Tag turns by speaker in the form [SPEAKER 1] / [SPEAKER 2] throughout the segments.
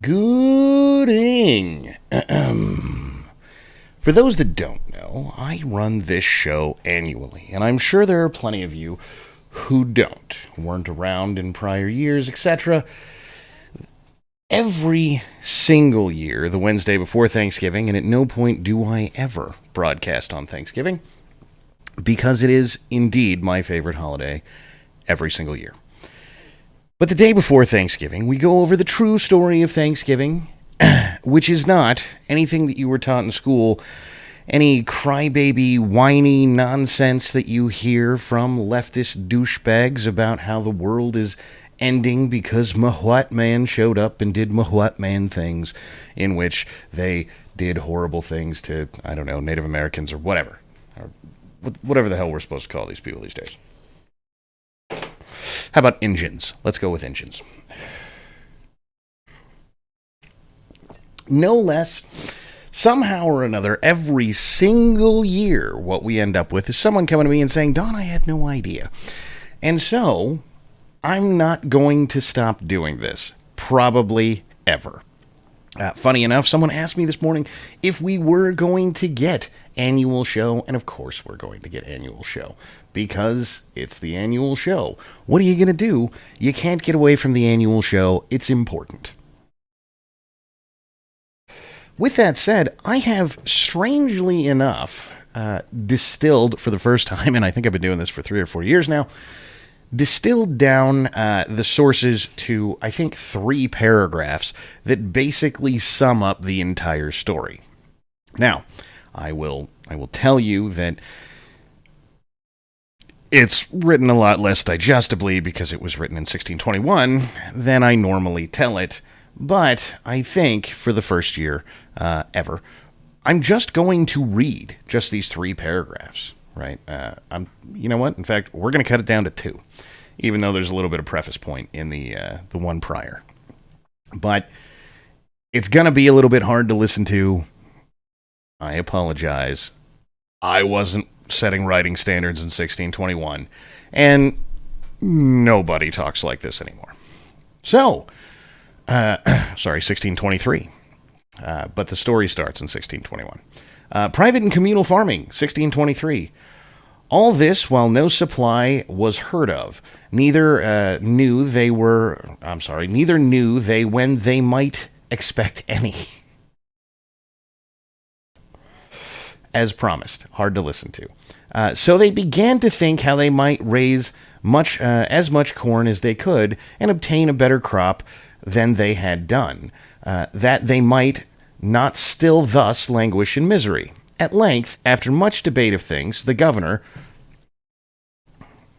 [SPEAKER 1] Gooding. For those that don't know, I run this show annually, and I'm sure there are plenty of you who don't, weren't around in prior years, etc. Every single year, the Wednesday before Thanksgiving, and at no point do I ever broadcast on Thanksgiving, because it is indeed my favorite holiday every single year. But the day before Thanksgiving, we go over the true story of Thanksgiving, which is not anything that you were taught in school, any crybaby, whiny nonsense that you hear from leftist douchebags about how the world is ending because Mahuat Man showed up and did Mahuat Man things, in which they did horrible things to, I don't know, Native Americans or whatever. Or whatever the hell we're supposed to call these people these days. How about Injuns? Let's go with Injuns. No less, somehow or another, every single year, what we end up with is someone coming to me and saying, Don, I had no idea. And so, I'm not going to stop doing this. Probably ever. Funny enough, someone asked me this morning if we were going to get annual show, and of course we're going to get annual show, because it's the annual show. What are you going to do? You can't get away from the annual show. It's important. With that said, I have, strangely enough, distilled for the first time, and I think I've been doing this for 3 or 4 years now, distilled down the sources to, I think, 3 paragraphs that basically sum up the entire story. Now, I will tell you that it's written a lot less digestibly because it was written in 1621 than I normally tell it, but I think for the first year ever, I'm just going to read just these 3 paragraphs. Right? You know what? In fact, we're going to cut it down to 2, even though there's a little bit of preface point in the one prior. But it's going to be a little bit hard to listen to. I apologize. I wasn't setting writing standards in 1621, and nobody talks like this anymore. So, 1623. But the story starts in 1621. Private and communal farming, 1623. All this while no supply was heard of. Neither knew they when they might expect any. As promised. Hard to listen to. So they began to think how they might raise as much corn as they could and obtain a better crop than they had done, that they might not still thus languish in misery. At length, after much debate of things, the governor,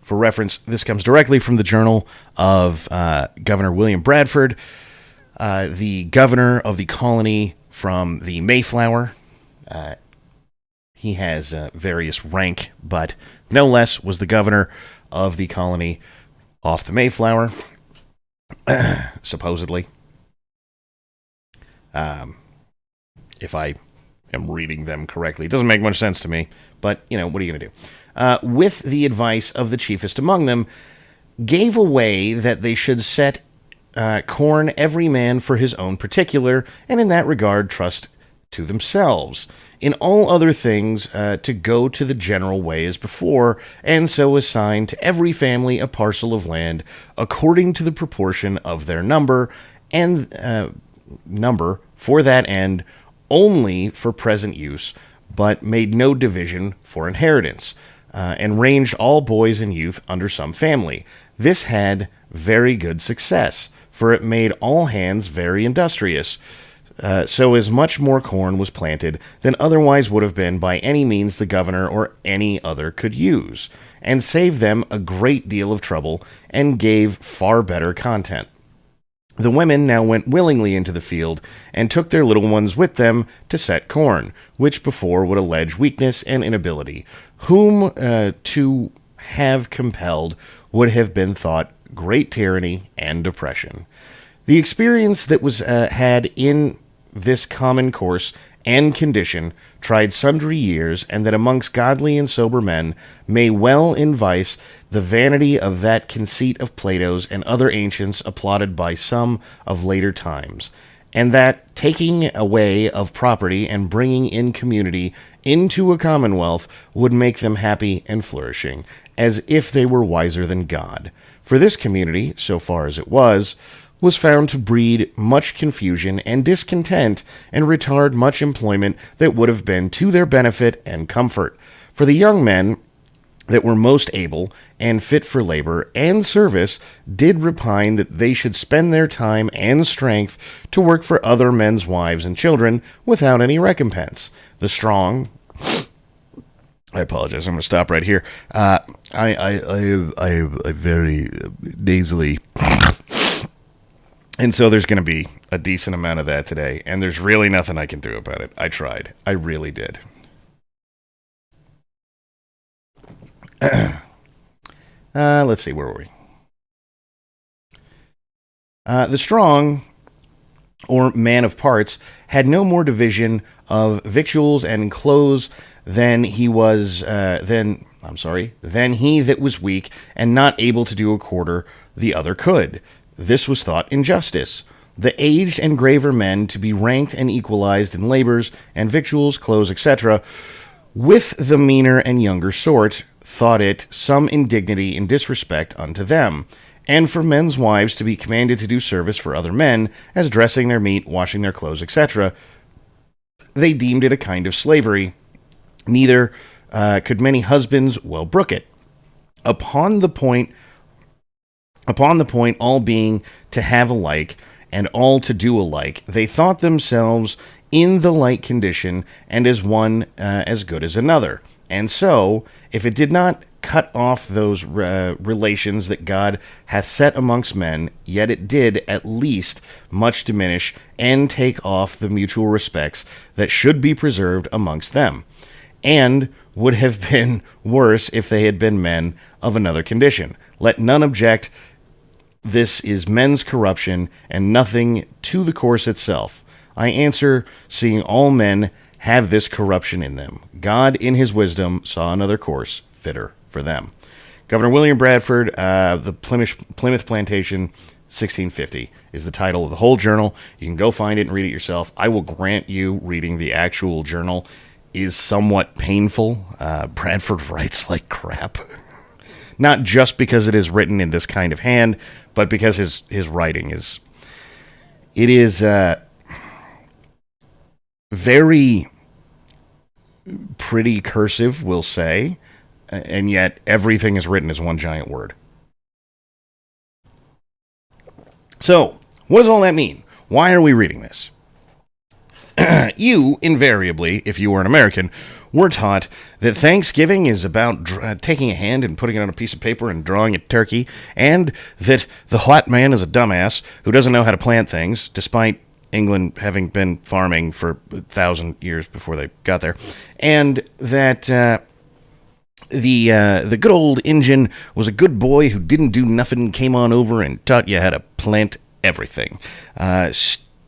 [SPEAKER 1] for reference, this comes directly from the journal of Governor William Bradford, the governor of the colony from the Mayflower. He has various rank, but no less was the governor of the colony off the Mayflower, supposedly. If I am reading them correctly. It doesn't make much sense to me, but, what are you going to do? With the advice of the chiefest among them, gave away that they should set corn every man for his own particular, and in that regard trust to themselves. In all other things, to go to the general way as before, and so assign to every family a parcel of land according to the proportion of their number, and number for that end only for present use, but made no division for inheritance, and ranged all boys and youth under some family. This had very good success, for it made all hands very industrious, so as much more corn was planted than otherwise would have been by any means the governor or any other could use, and saved them a great deal of trouble, and gave far better content. The women now went willingly into the field, and took their little ones with them to set corn, which before would allege weakness and inability, whom to have compelled would have been thought great tyranny and oppression. The experience that was had in this common course and condition, tried sundry years, and that amongst godly and sober men may well invice the vanity of that conceit of Plato's and other ancients applauded by some of later times, and that taking away of property and bringing in community into a commonwealth would make them happy and flourishing, as if they were wiser than God. For this community, so far as it was found to breed much confusion and discontent and retard much employment that would have been to their benefit and comfort. For the young men that were most able and fit for labor and service did repine that they should spend their time and strength to work for other men's wives and children without any recompense. The strong... I apologize. I'm going to stop right here. I very nasally... And so there's going to be a decent amount of that today, and there's really nothing I can do about it. I tried. I really did. Let's see, where were we? The strong, or man of parts, had no more division of victuals and clothes than he that was weak and not able to do a quarter the other could. This was thought injustice. The aged and graver men to be ranked and equalized in labors and victuals, clothes, etc., with the meaner and younger sort, thought it some indignity and disrespect unto them, and for men's wives to be commanded to do service for other men, as dressing their meat, washing their clothes, etc., they deemed it a kind of slavery. Neither could many husbands well brook it. Upon the point, all being to have alike, and all to do alike, they thought themselves in the like condition, and as one as good as another. And so, if it did not cut off those relations that God hath set amongst men, yet it did at least much diminish and take off the mutual respects that should be preserved amongst them, and would have been worse if they had been men of another condition. Let none object. This is men's corruption, and nothing to the course itself. I answer, seeing all men have this corruption in them, God in his wisdom saw another course fitter for them. Governor William Bradford, the Plymouth Plantation, 1650, is the title of the whole journal. You can go find it and read it yourself. I will grant you reading the actual journal is somewhat painful. Bradford writes like crap. Not just because it is written in this kind of hand, but because his writing is... It is very pretty cursive, we'll say, and yet everything is written as one giant word. So, what does all that mean? Why are we reading this? You, invariably, if you were an American, were taught that Thanksgiving is about taking a hand and putting it on a piece of paper and drawing a turkey, and that the white man is a dumbass who doesn't know how to plant things, despite England having been farming for 1,000 years before they got there, and that the good old Injun was a good boy who didn't do nothing, came on over and taught you how to plant everything.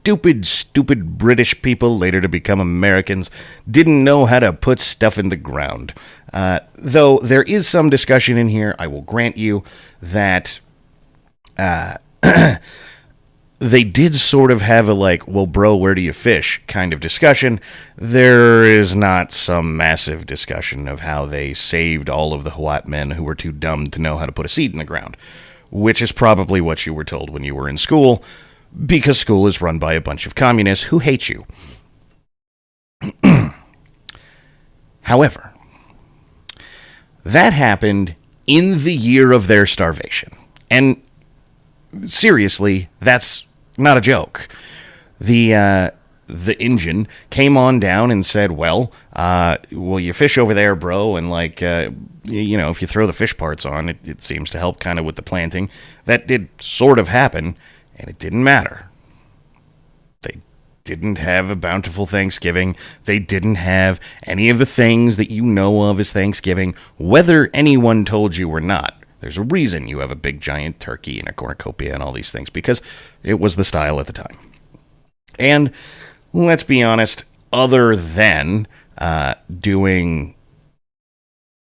[SPEAKER 1] Stupid British people, later to become Americans, didn't know how to put stuff in the ground. Though there is some discussion in here, I will grant you that they did sort of have a like, well, bro, where do you fish kind of discussion. There is not some massive discussion of how they saved all of the white men who were too dumb to know how to put a seed in the ground, which is probably what you were told when you were in school, because school is run by a bunch of communists who hate you. However, that happened in the year of their starvation. And seriously, that's not a joke. The Injun came on down and said, well, you fish over there, bro, and if you throw the fish parts on, it seems to help kind of with the planting. That did sort of happen, and it didn't matter. They didn't have a bountiful Thanksgiving. They didn't have any of the things that you know of as Thanksgiving, whether anyone told you or not. There's a reason you have a big giant turkey and a cornucopia and all these things, because it was the style at the time. And let's be honest, other than doing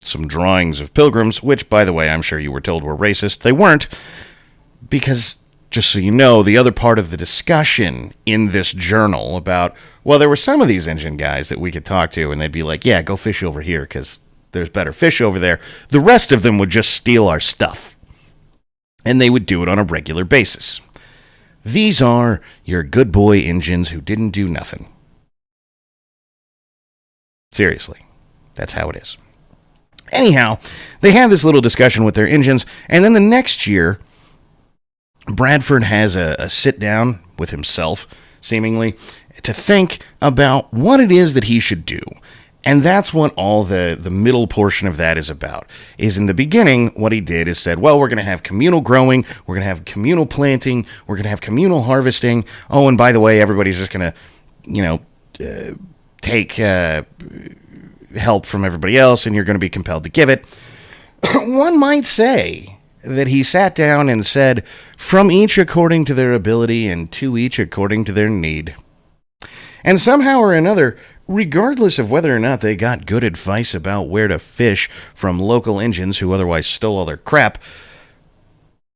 [SPEAKER 1] some drawings of pilgrims, which, by the way, I'm sure you were told were racist, they weren't, because just so you know, the other part of the discussion in this journal about, well, there were some of these Injun guys that we could talk to, and they'd be like, yeah, go fish over here because there's better fish over there. The rest of them would just steal our stuff, and they would do it on a regular basis. These are your good boy Injuns who didn't do nothing. Seriously, that's how it is. Anyhow, they have this little discussion with their Injuns, and then the next year, Bradford has a sit down with himself, seemingly, to think about what it is that he should do. And that's what all the middle portion of that is about. Is in the beginning, what he did is said, well, we're going to have communal growing, we're going to have communal planting, we're going to have communal harvesting. Oh, and by the way, everybody's just going to, take help from everybody else, and you're going to be compelled to give it. One might say that he sat down and said, from each according to their ability and to each according to their need. And somehow or another, regardless of whether or not they got good advice about where to fish from local Injuns who otherwise stole all their crap,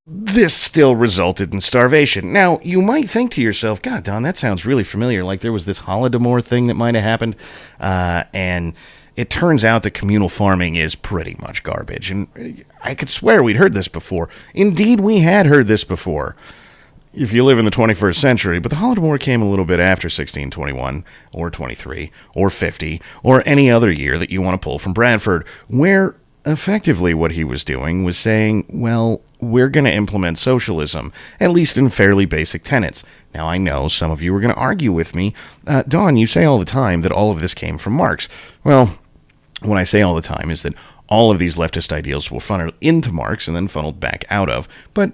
[SPEAKER 1] this still resulted in starvation. Now, you might think to yourself, God, Don, that sounds really familiar, like there was this Holodomor thing that might have happened, and it turns out that communal farming is pretty much garbage. And I could swear we'd heard this before. Indeed, we had heard this before, if you live in the 21st century, but the Holodomor came a little bit after 1621, or 23, or 50, or any other year that you want to pull from Bradford, where effectively what he was doing was saying, well, we're going to implement socialism, at least in fairly basic tenets. Now, I know some of you are going to argue with me. Don, you say all the time that all of this came from Marx. Well, what I say all the time is that all of these leftist ideals were funneled into Marx and then funneled back out of, but,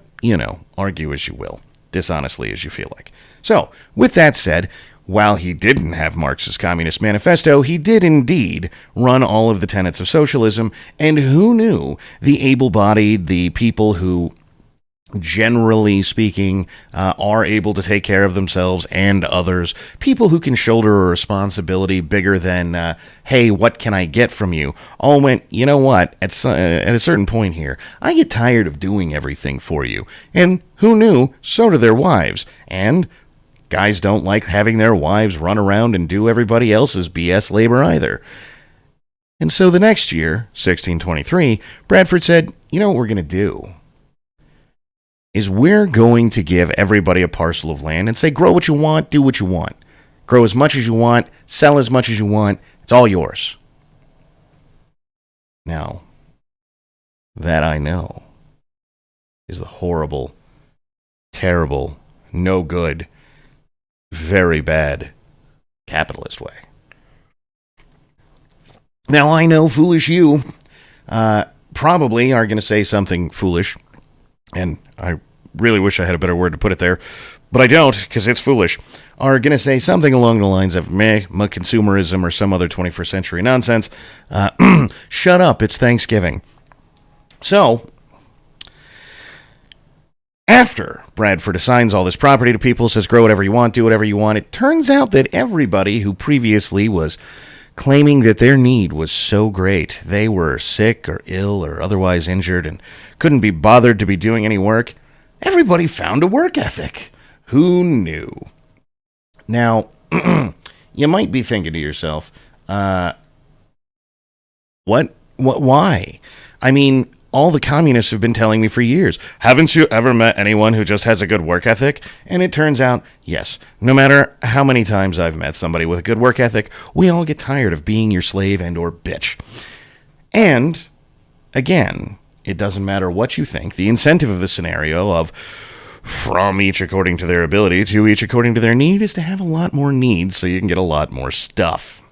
[SPEAKER 1] argue as you will, dishonestly as you feel like. So, with that said, while he didn't have Marx's Communist Manifesto, he did indeed run all of the tenets of socialism, and who knew, the able-bodied, the people who, generally speaking, are able to take care of themselves and others, people who can shoulder a responsibility bigger than, hey, what can I get from you, all went, you know what, at a certain point here, I get tired of doing everything for you. And who knew, so do their wives. And guys don't like having their wives run around and do everybody else's BS labor either. And so the next year, 1623, Bradford said, you know what we're going to do? Is we're going to give everybody a parcel of land and say, grow what you want, do what you want. Grow as much as you want, sell as much as you want, it's all yours. Now, that I know is the horrible, terrible, no good, very bad capitalist way. Now, I know foolish you probably are going to say something foolish, and I really wish I had a better word to put it there, but I don't, because it's foolish, are going to say something along the lines of, consumerism or some other 21st century nonsense. Shut up, it's Thanksgiving. So, after Bradford assigns all this property to people, says grow whatever you want, do whatever you want, it turns out that everybody who previously was claiming that their need was so great, they were sick or ill or otherwise injured and couldn't be bothered to be doing any work, everybody found a work ethic. Who knew? Now, you might be thinking to yourself, what? Why? I mean, all the communists have been telling me for years, haven't you ever met anyone who just has a good work ethic? And it turns out, yes, no matter how many times I've met somebody with a good work ethic, we all get tired of being your slave and or bitch. And, again, it doesn't matter what you think, the incentive of the scenario of from each according to their ability to each according to their need is to have a lot more needs so you can get a lot more stuff.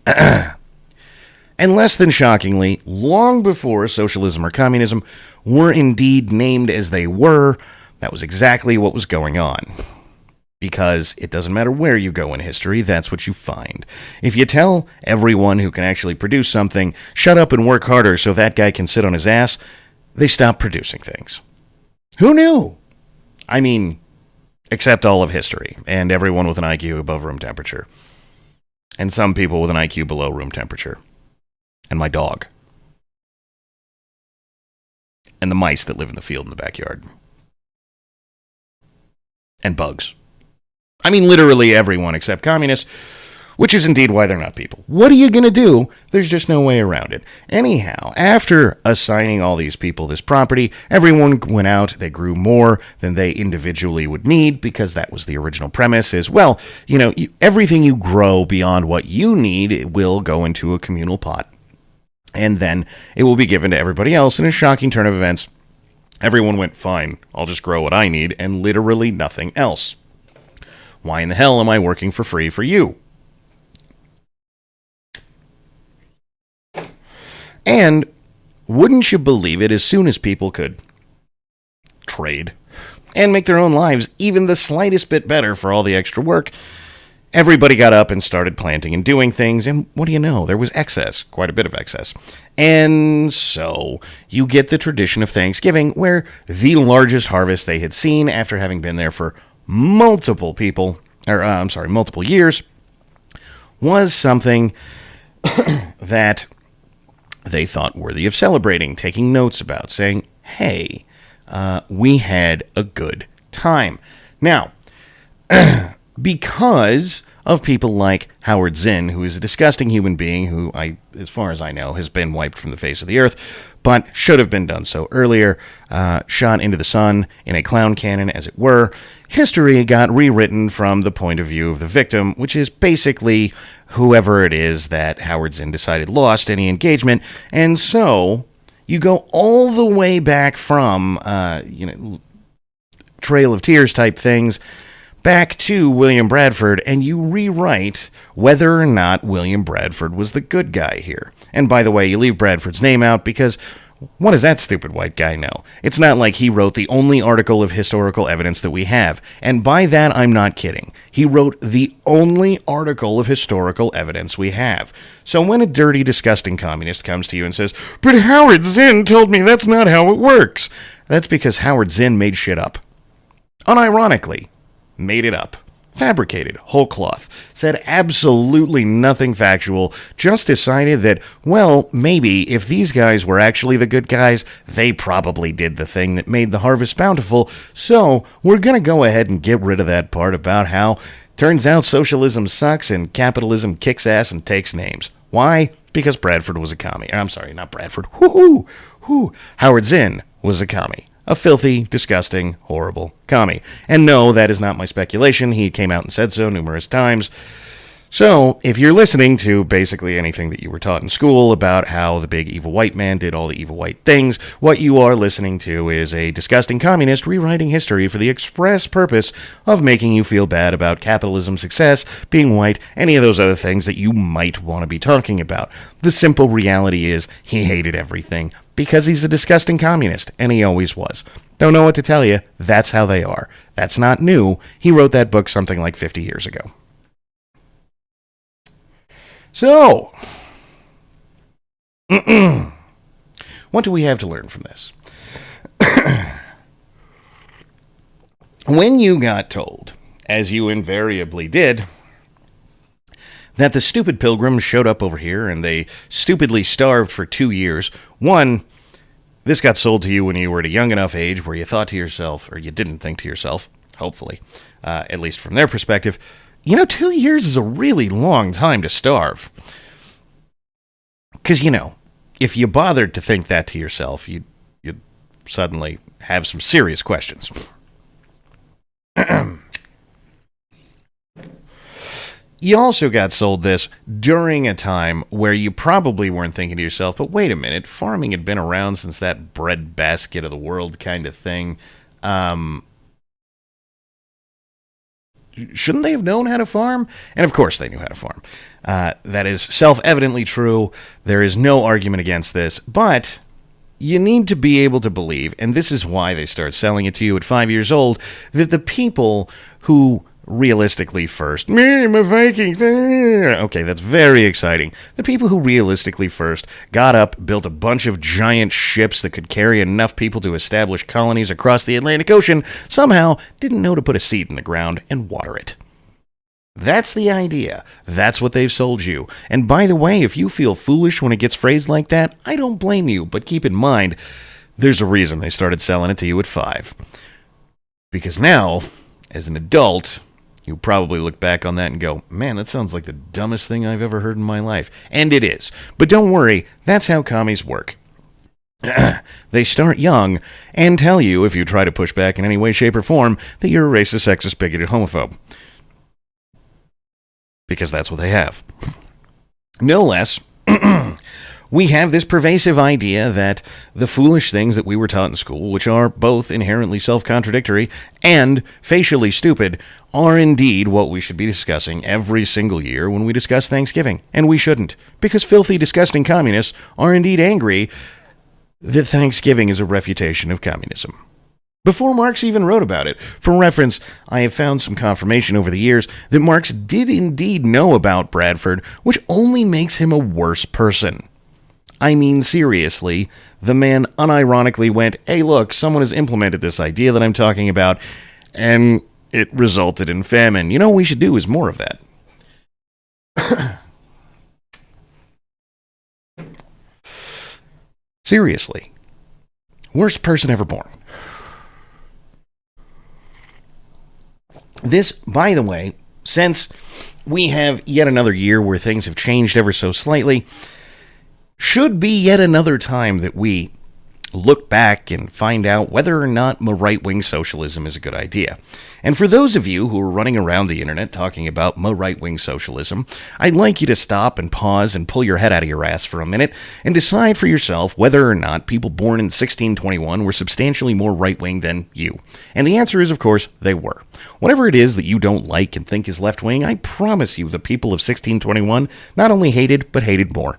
[SPEAKER 1] And less than shockingly, long before socialism or communism were indeed named as they were, that was exactly what was going on. Because it doesn't matter where you go in history, that's what you find. If you tell everyone who can actually produce something, shut up and work harder so that guy can sit on his ass, they stop producing things. Who knew? I mean, except all of history, and everyone with an IQ above room temperature. And some people with an IQ below room temperature. And my dog. and the mice that live in the field in the backyard. And bugs. I mean, literally everyone except communists, which is indeed why they're not people. What are you going to do? There's just no way around it. Anyhow, after assigning all these people this property, everyone went out, they grew more than they individually would need, because that was the original premise is, well, everything you grow beyond what you need, it will go into a communal pot. And then it will be given to everybody else. In a shocking turn of events, everyone went, fine, I'll just grow what I need, and literally nothing else. Why in the hell am I working for free for you? And wouldn't you believe it, as soon as people could trade and make their own lives even the slightest bit better for all the extra work, everybody got up and started planting and doing things, and what do you know? There was excess, quite a bit of excess. And so you get the tradition of Thanksgiving, where the largest harvest they had seen after having been there for multiple years, was something that they thought worthy of celebrating, taking notes about, saying, hey, we had a good time. Now, because of people like Howard Zinn, who is a disgusting human being who, as far as I know, has been wiped from the face of the earth, but should have been done so earlier, shot into the sun in a clown cannon, as it were, history got rewritten from the point of view of the victim, which is basically whoever it is that Howard Zinn decided lost any engagement. And so you go all the way back from, Trail of Tears type things, back to William Bradford, and you rewrite whether or not William Bradford was the good guy here. And by the way, you leave Bradford's name out because what does that stupid white guy know? It's not like he wrote the only article of historical evidence that we have. And by that, I'm not kidding. He wrote the only article of historical evidence we have. So when a dirty, disgusting communist comes to you and says, but Howard Zinn told me that's not how it works, that's because Howard Zinn made shit up. Unironically, made it up. Fabricated, whole cloth, said absolutely nothing factual, just decided that, well, maybe if these guys were actually the good guys, they probably did the thing that made the harvest bountiful, so we're going to go ahead and get rid of that part about how turns out socialism sucks and capitalism kicks ass and takes names. Why? Because Bradford was a commie. I'm sorry, not Bradford. Howard Zinn was a commie. A filthy, disgusting, horrible commie. And no, that is not my speculation. He came out and said so numerous times. So, if you're listening to basically anything that you were taught in school about how the big evil white man did all the evil white things, what you are listening to is a disgusting communist rewriting history for the express purpose of making you feel bad about capitalism's success, being white, any of those other things that you might want to be talking about. The simple reality is he hated everything because he's a disgusting communist, and he always was. Don't know what to tell you. That's how they are. That's not new. He wrote that book something like 50 years ago. So, what do we have to learn from this? When you got told, as you invariably did, that the stupid pilgrims showed up over here and they stupidly starved for 2 years, one, this got sold to you when you were at a young enough age where you thought to yourself, or you didn't think to yourself, hopefully, at least from their perspective, 2 years is a really long time to starve. Because, if you bothered to think that to yourself, you'd suddenly have some serious questions. You also got sold this during a time where you probably weren't thinking to yourself, but wait a minute, farming had been around since that breadbasket of the world kind of thing. Shouldn't they have known how to farm? And of course they knew how to farm. That is self-evidently true. There is no argument against this. But you need to be able to believe, and this is why they start selling it to you at 5 years old, that the people who realistically first, I'm a Viking, okay, that's very exciting. The people who realistically first got up, built a bunch of giant ships that could carry enough people to establish colonies across the Atlantic Ocean, somehow didn't know to put a seed in the ground and water it. That's the idea. That's what they've sold you. And by the way, if you feel foolish when it gets phrased like that, I don't blame you, but keep in mind, There's a reason they started selling it to you at 5. Because now, as an adult, you probably look back on that and go, man, that sounds like the dumbest thing I've ever heard in my life. And it is. But don't worry, that's how commies work. They start young and tell you, if you try to push back in any way, shape, or form, that you're a racist, sexist, bigoted homophobe. Because that's what they have. No less, we have this pervasive idea that the foolish things that we were taught in school, which are both inherently self-contradictory and facially stupid, are indeed what we should be discussing every single year when we discuss Thanksgiving. And we shouldn't, because filthy, disgusting communists are indeed angry that Thanksgiving is a refutation of communism. Before Marx even wrote about it. For reference, I have found some confirmation over the years that Marx did indeed know about Bradford, which only makes him a worse person. I mean, seriously, the man unironically went, hey, look, someone has implemented this idea that I'm talking about, and it resulted in famine. You know what we should do is more of that. Seriously. Worst person ever born. This, by the way, since we have yet another year where things have changed ever so slightly, should be yet another time that we look back and find out whether or not right-wing socialism is a good idea. And for those of you who are running around the internet talking about right-wing socialism, I'd like you to stop and pause and pull your head out of your ass for a minute and decide for yourself whether or not people born in 1621 were substantially more right-wing than you. And the answer is, of course, they were. Whatever it is that you don't like and think is left-wing, I promise you the people of 1621 not only hated, but hated more.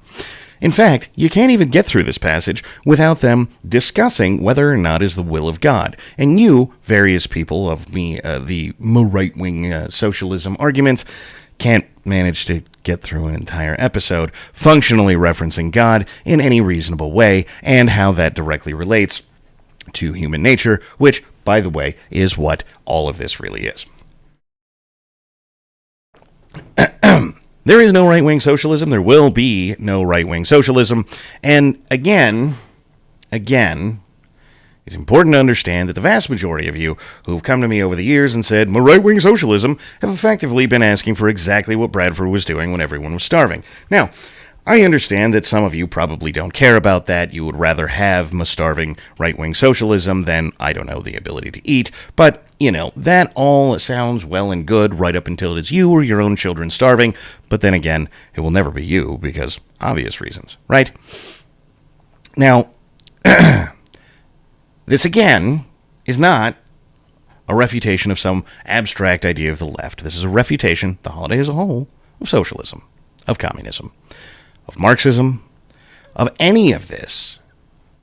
[SPEAKER 1] In fact, you can't even get through this passage without them discussing whether or not it is the will of God. And you, various people of the right-wing socialism arguments, can't manage to get through an entire episode functionally referencing God in any reasonable way and how that directly relates to human nature, which, by the way, is what all of this really is. There is no right-wing socialism. There will be no right-wing socialism. And again, it's important to understand that the vast majority of you who have come to me over the years and said, right-wing socialism, have effectively been asking for exactly what Bradford was doing when everyone was starving. Now, I understand that some of you probably don't care about that. You would rather have starving right-wing socialism than, I don't know, the ability to eat. But, that all sounds well and good right up until it is you or your own children starving. But then again, it will never be you because obvious reasons, right? Now, this again is not a refutation of some abstract idea of the left. This is a refutation, the holiday as a whole, of socialism, of communism, of Marxism, of any of this,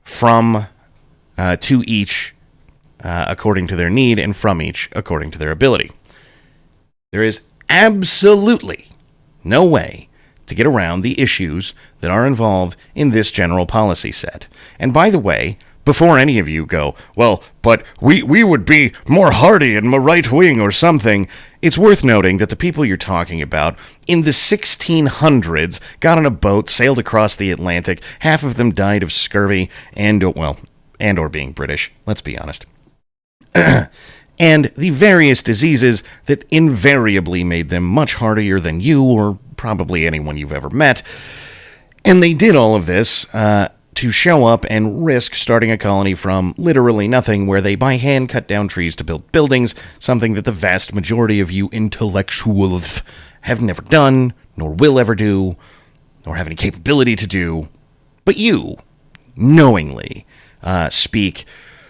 [SPEAKER 1] from to each according to their need and from each according to their ability. There is absolutely no way to get around the issues that are involved in this general policy set. And by the way, before any of you go, well, but we would be more hardy and more right-wing or something, it's worth noting that the people you're talking about in the 1600s got on a boat, sailed across the Atlantic, half of them died of scurvy and or being British, let's be honest. And the various diseases that invariably made them much hardier than you or probably anyone you've ever met. And they did all of this to show up and risk starting a colony from literally nothing, where they by hand cut down trees to build buildings, something that the vast majority of you intellectuals have never done, nor will ever do, nor have any capability to do. But you, knowingly, speak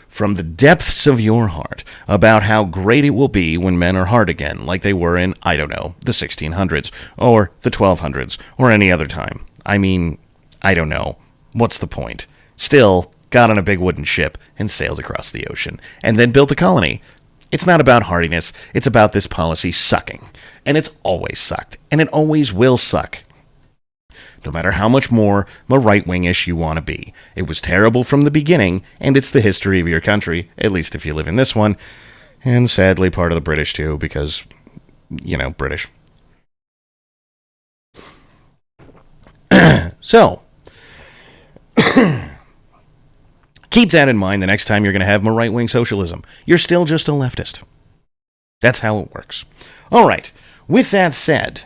[SPEAKER 1] from the depths of your heart about how great it will be when men are hard again, like they were in, I don't know, the 1600s, or the 1200s, or any other time. I mean, I don't know. What's the point? Still, got on a big wooden ship and sailed across the ocean, and then built a colony. It's not about hardiness, it's about this policy sucking. And it's always sucked, and it always will suck. No matter how much more right-wingish you want to be. It was terrible from the beginning, and it's the history of your country, at least if you live in this one, and sadly part of the British too, because, British. So, Keep that in mind the next time you're going to have more right-wing socialism. You're still just a leftist. That's how it works. All right. With that said,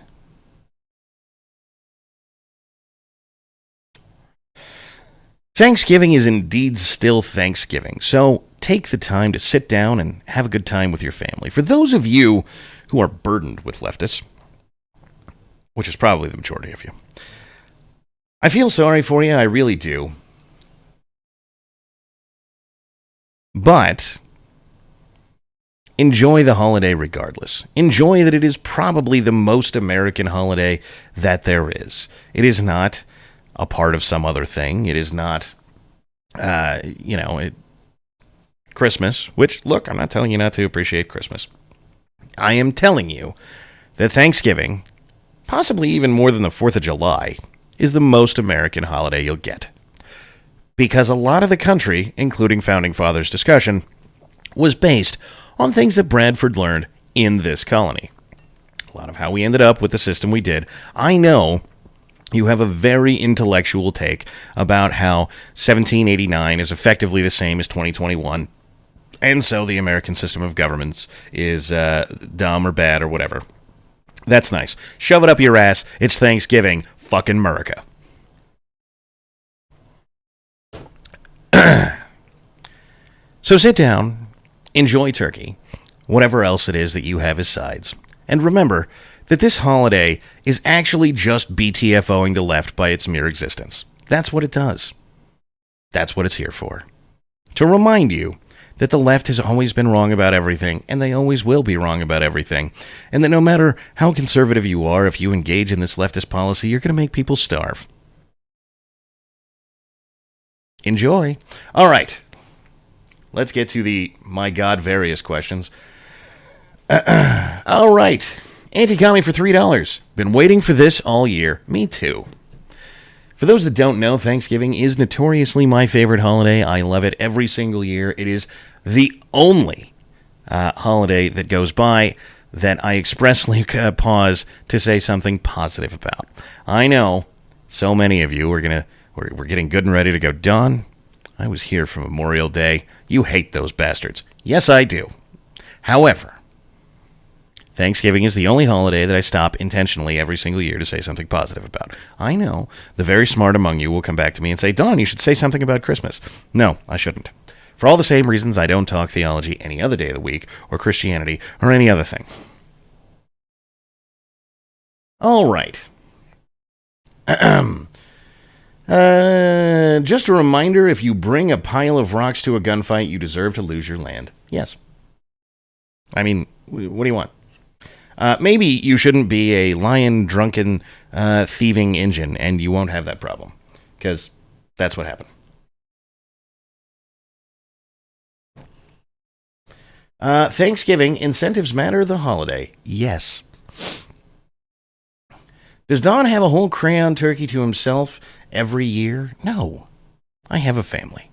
[SPEAKER 1] Thanksgiving is indeed still Thanksgiving, so take the time to sit down and have a good time with your family. For those of you who are burdened with leftists, which is probably the majority of you, I feel sorry for you, I really do. But enjoy the holiday regardless. Enjoy that it is probably the most American holiday that there is. It is not a part of some other thing. It is not, Christmas, which, look, I'm not telling you not to appreciate Christmas. I am telling you that Thanksgiving, possibly even more than the 4th of July, is the most American holiday you'll get. Because a lot of the country, including Founding Fathers discussion, was based on things that Bradford learned in this colony. A lot of how we ended up with the system we did. I know you have a very intellectual take about how 1789 is effectively the same as 2021, and so the American system of governments is dumb or bad or whatever. That's nice. Shove it up your ass. It's Thanksgiving. Fucking America. So sit down, enjoy turkey, whatever else it is that you have as sides, and remember that this holiday is actually just BTFOing the left by its mere existence. That's what it does. That's what it's here for. To remind you that the left has always been wrong about everything, and they always will be wrong about everything, and that no matter how conservative you are, if you engage in this leftist policy, you're going to make people starve. Enjoy. All right. Let's get to the, my God, various questions. All right. Anti-commie for $3. Been waiting for this all year. Me too. For those that don't know, Thanksgiving is notoriously my favorite holiday. I love it every single year. It is the only holiday that goes by that I expressly pause to say something positive about. I know so many of you we're getting good and ready to go. Don, I was here for Memorial Day. You hate those bastards. Yes, I do. However, Thanksgiving is the only holiday that I stop intentionally every single year to say something positive about. I know the very smart among you will come back to me and say, Don, you should say something about Christmas. No, I shouldn't. For all the same reasons I don't talk theology any other day of the week, or Christianity, or any other thing. All right. Just a reminder, if you bring a pile of rocks to a gunfight, you deserve to lose your land. Yes. I mean, what do you want? Maybe you shouldn't be a lion, drunken, thieving Injun, and you won't have that problem. Because that's what happened. Thanksgiving, incentives matter the holiday. Yes. Does Don have a whole crayon turkey to himself every year? No. I have a family.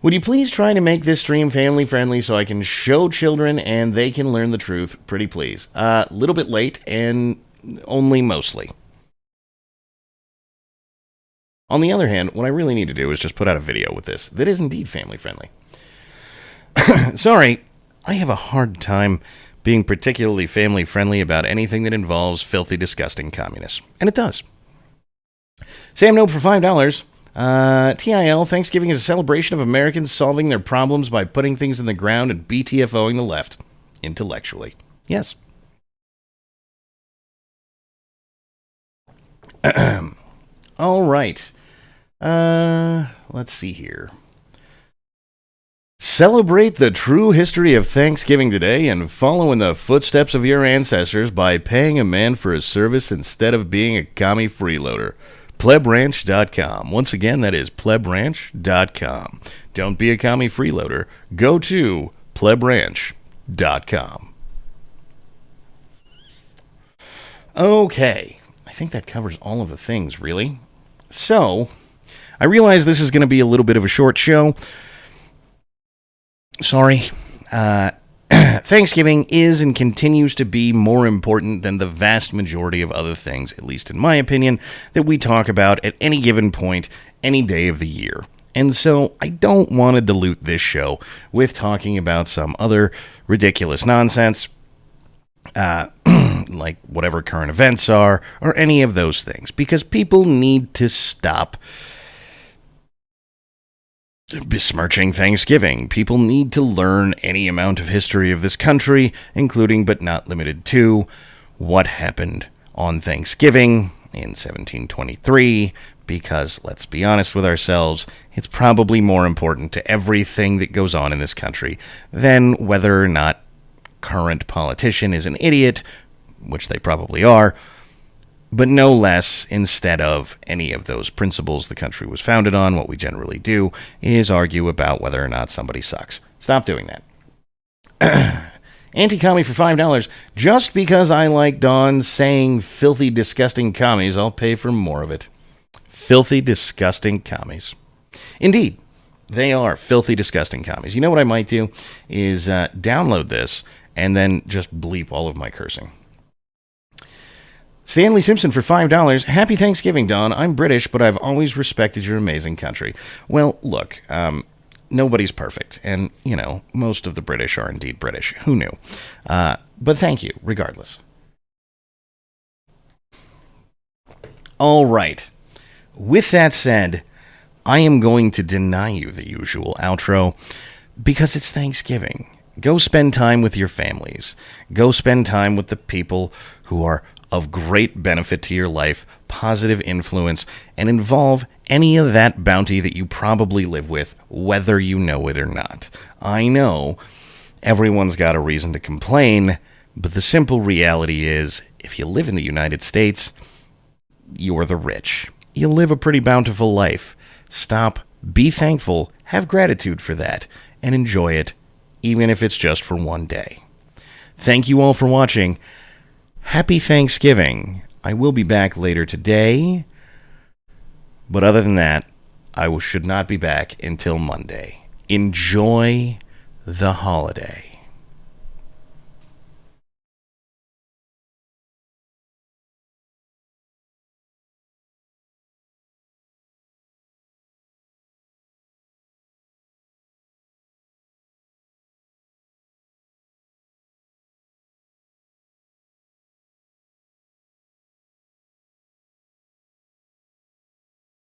[SPEAKER 1] Would you please try to make this stream family friendly so I can show children and they can learn the truth? Pretty please. A little bit late and only mostly. On the other hand, what I really need to do is just put out a video with this that is indeed family friendly. Sorry, I have a hard time being particularly family friendly about anything that involves filthy, disgusting communists. And it does. Sam Nope for $5. TIL, Thanksgiving is a celebration of Americans solving their problems by putting things in the ground and BTFOing the left. Intellectually. Yes. All right. Let's see here. Celebrate the true history of Thanksgiving today and follow in the footsteps of your ancestors by paying a man for his service instead of being a commie freeloader. PlebRanch.com. Once again, that is PlebRanch.com. Don't be a commie freeloader. Go to PlebRanch.com. Okay. I think that covers all of the things, really. So, I realize this is going to be a little bit of a short show. Sorry. Thanksgiving is and continues to be more important than the vast majority of other things, at least in my opinion, that we talk about at any given point, any day of the year. And so I don't want to dilute this show with talking about some other ridiculous nonsense, like whatever current events are, or any of those things, because people need to stop besmirching Thanksgiving. People need to learn any amount of history of this country, including but not limited to what happened on Thanksgiving in 1723, because, let's be honest with ourselves, it's probably more important to everything that goes on in this country than whether or not current politician is an idiot, which they probably are, but no less, instead of any of those principles the country was founded on, what we generally do is argue about whether or not somebody sucks. Stop doing that. Anti-commie for $5. Just because I like Dawn saying filthy, disgusting commies, I'll pay for more of it. Filthy, disgusting commies. Indeed, they are filthy, disgusting commies. You know what I might do is download this and then just bleep all of my cursing. Stanley Simpson for $5. Happy Thanksgiving, Dawn. I'm British, but I've always respected your amazing country. Well, look, nobody's perfect. And, you know, most of the British are indeed British. Who knew? But thank you, regardless. All right. With that said, I am going to deny you the usual outro because it's Thanksgiving. Go spend time with your families. Go spend time with the people who are of great benefit to your life, positive influence, and involve any of that bounty that you probably live with, whether you know it or not. I know everyone's got a reason to complain, but the simple reality is, if you live in the United States, you're the rich. You live a pretty bountiful life. Stop, be thankful, have gratitude for that, and enjoy it, even if it's just for one day. Thank you all for watching. Happy Thanksgiving. I will be back later today, but other than that, I should not be back until Monday. Enjoy the holiday.